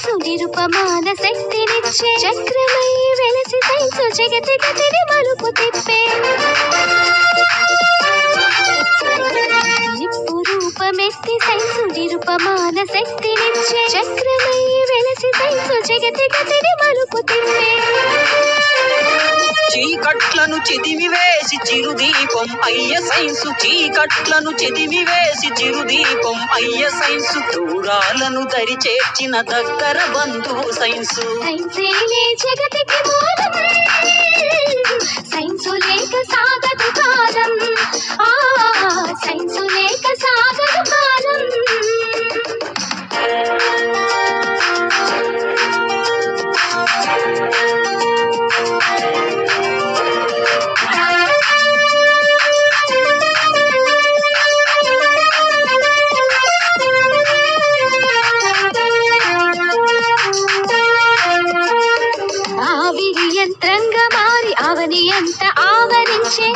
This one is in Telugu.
సైన్సు నిరుపమాన శక్తినిచ్చే చక్రమై వెలసి సైన్సు జగతి గతిని మలుపు తిప్పే నిప్పు రూపమెత్తి సైన్సు నిరుపమాన శక్తినిచ్చే చక్రమై వెలసి సైన్సు జగతి గతిని మలుపు తిప్పే చీకట్లను చెదిమివేసి చిరుదీపం అయ్య సైన్సు చీకట్లను చెదిమివేసి చిరుదీపం అయ్య సైన్సు దూరాలను దరి చేర్చిన దగ్గర బంధువు సైన్సు సైన్సేలే జగతికి మూలం సైన్సు లేక సాగదు కాలం సైన్సు లేక సాగదు కాలం యంత్రంగా మారి అవని ఎంత ఆవరించే